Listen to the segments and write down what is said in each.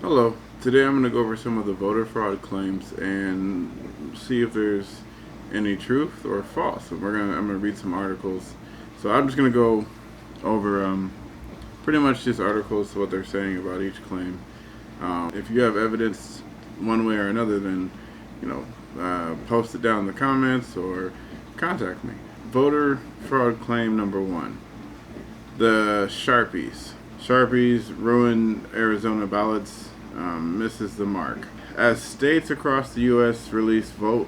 Hello. Today I'm going to go over some of the voter fraud claims and see if there's any truth or false. I'm gonna read some articles. So I'm just going to go over pretty much just articles to what they're saying about each claim. If you have evidence one way or another, then post it down in the comments or contact me. Voter fraud claim number one: the Sharpies. Sharpies ruin Arizona ballots, misses the mark. As states across the U.S. release vote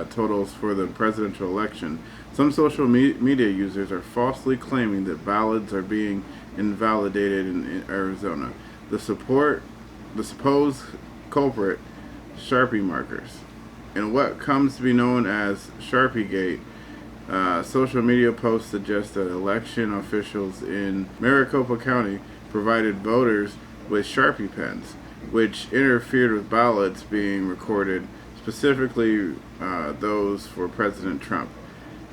totals for the presidential election, some social media users are falsely claiming that ballots are being invalidated in Arizona. The supposed culprit, Sharpie markers. In what comes to be known as Sharpie Gate, social media posts suggest that election officials in Maricopa County provided voters with Sharpie pens, which interfered with ballots being recorded, specifically those for President Trump.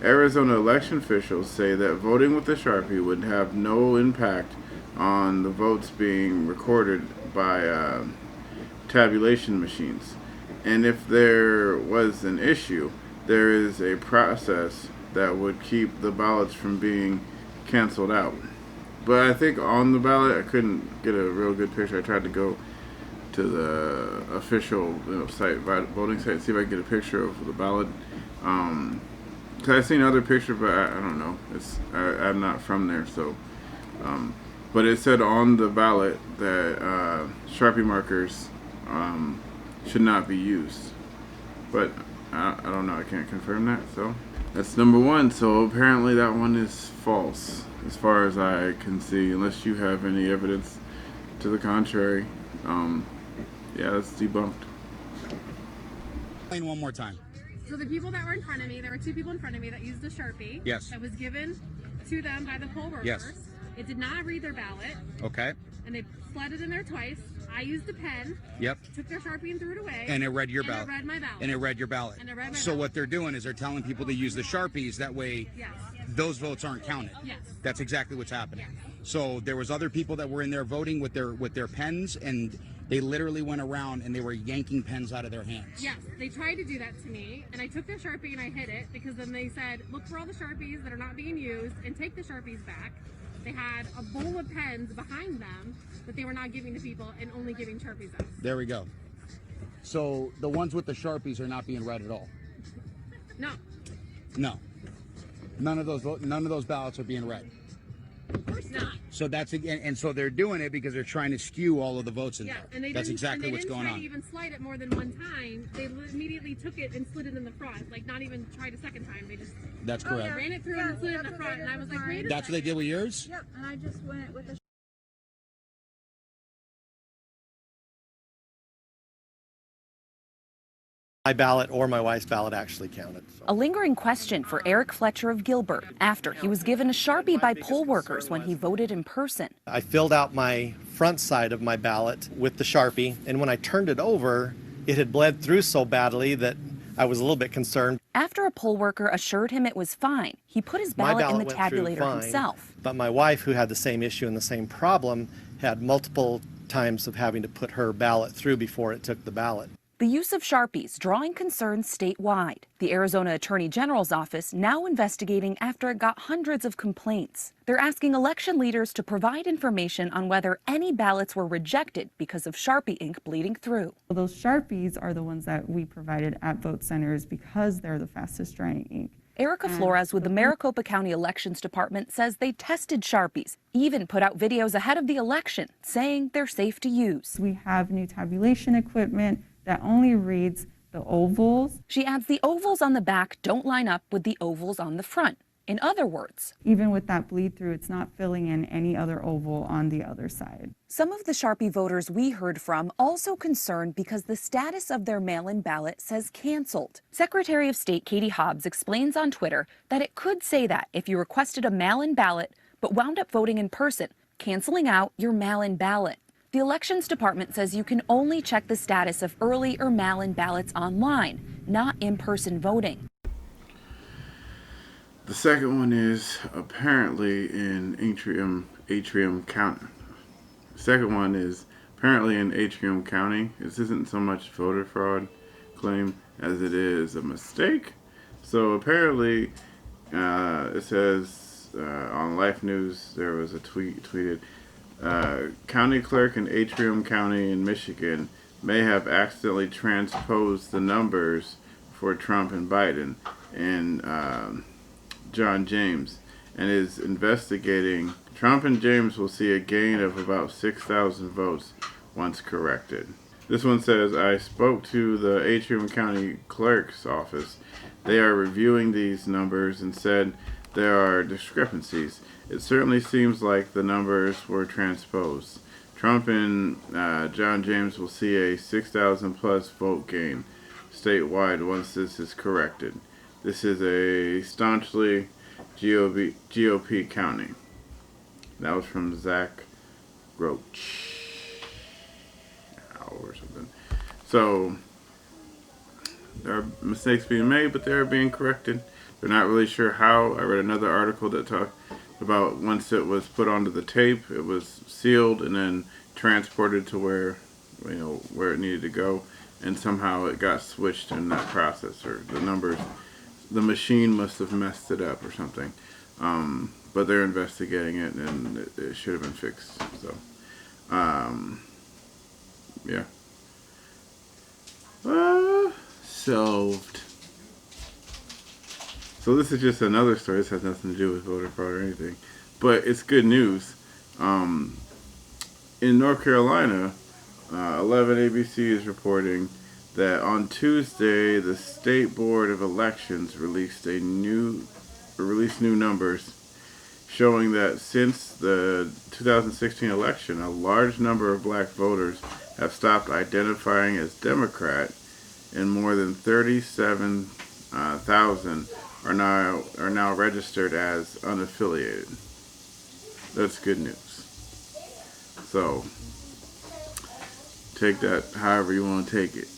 Arizona election officials say that voting with the Sharpie would have no impact on the votes being recorded by tabulation machines. And if there was an issue, there is a process that would keep the ballots from being canceled out. But I think on the ballot, I couldn't get a real good picture. I tried to go to the official site, voting site, see if I could get a picture of the ballot. Cause I've seen other pictures, but I don't know. I'm not from there, so. But it said on the ballot that Sharpie markers should not be used. But I don't know. I can't confirm that. So that's number one. So apparently that one is false, as far as I can see, unless you have any evidence to the contrary. Yeah, that's debunked. Explain one more time. So the people that were in front of me, there were two people in front of me that used a Sharpie. Yes. That was given to them by the poll workers. Yes. It did not read their ballot. Okay. And they slid it in there twice. I used a pen. Yep. Took their Sharpie and threw it away. And it read your ballot. And it read my ballot. And it read your ballot. And it read my So ballot. what they're doing is they're telling people to use the Sharpies. That way, Yes. those votes aren't counted. Yes. That's exactly what's happening. Yes. So there was other people that were in there voting with their pens, and they literally went around and they were yanking pens out of their hands. Yes, they tried to do that to me, and I took their Sharpie and I hid it because then they said, look for all the Sharpies that are not being used and take the Sharpies back. They had a bowl of pens behind them that they were not giving to people and only giving Sharpies out. There we go. So the ones with the Sharpies are not being read at all. No, No. None of those ballots are being read. of course not. So that's and so they're doing it because they're trying to skew all of the votes in Yeah, there. and they That's didn't, exactly and they what's didn't going try on. to even slide it more than one time. They immediately took it and slid it in the front, like not even tried a second time. They just That's correct. ran it through and slid it in the front, and I was like, wait a That's what they did with yours? Yep, and I just went with a My ballot or my wife's ballot actually counted. So. A lingering question for Eric Fletcher of Gilbert after he was given a Sharpie by poll workers when he voted in person. I filled out my front side of my ballot with the Sharpie, and when I turned it over, it had bled through so badly that I was a little bit concerned. After a poll worker assured him it was fine, he put his My ballot in the went through tabulator fine, himself. But my wife, who had the same issue and the same problem, had multiple times of having to put her ballot through before it took the ballot. The use of Sharpies drawing concerns statewide. The Arizona Attorney General's office now investigating after it got hundreds of complaints. They're asking election leaders to provide information on whether any ballots were rejected because of Sharpie ink bleeding through. Those Sharpies are the ones that we provided at vote centers because they're the fastest drying ink. Erica Flores with the Maricopa County Elections Department says they tested Sharpies, even put out videos ahead of the election saying they're safe to use. We have new tabulation equipment that only reads the ovals. She adds the ovals on the back don't line up with the ovals on the front. In other words, Even with that bleed through, it's not filling in any other oval on the other side. some of the Sharpie voters we heard from also concerned because the status of their mail-in ballot says canceled. Secretary of State Katie Hobbs explains on Twitter that it could say that if you requested a mail-in ballot but wound up voting in person, canceling out your mail-in ballot. The Elections Department says you can only check the status of early or mail-in ballots online, not in-person voting. The second one is apparently in Atrium County. The second one is apparently in Atrium County, this isn't so much voter fraud claim as it is a mistake. So apparently, it says on Life News there was a tweeted. County clerk in Atrium County in Michigan may have accidentally transposed the numbers for Trump and Biden and John James, and is investigating. Trump and James will see a gain of about 6,000 votes once corrected. This one says, I spoke to the Atrium County Clerk's office. They are reviewing these numbers and said there are discrepancies. It certainly seems like the numbers were transposed. Trump and John James will see a 6,000 plus vote gain statewide once this is corrected. This is a staunchly GOP county. That was from Zach Roach. Or something. So, there are mistakes being made, but they're being corrected. They're not really sure how. I read another article that talked about once it was put onto the tape, it was sealed and then transported to where it needed to go, and somehow it got switched in that process, or the numbers, the machine must have messed it up or something. But they're investigating it, and it should have been fixed. So, yeah. Solved. So this is just another story. This has nothing to do with voter fraud or anything, but it's good news. In North Carolina, 11 ABC is reporting that on Tuesday, the State Board of Elections released new numbers showing that since the 2016 election, a large number of black voters have stopped identifying as Democrat, and more than 37,000 are now registered as unaffiliated. That's good news. So take that however you want to take it.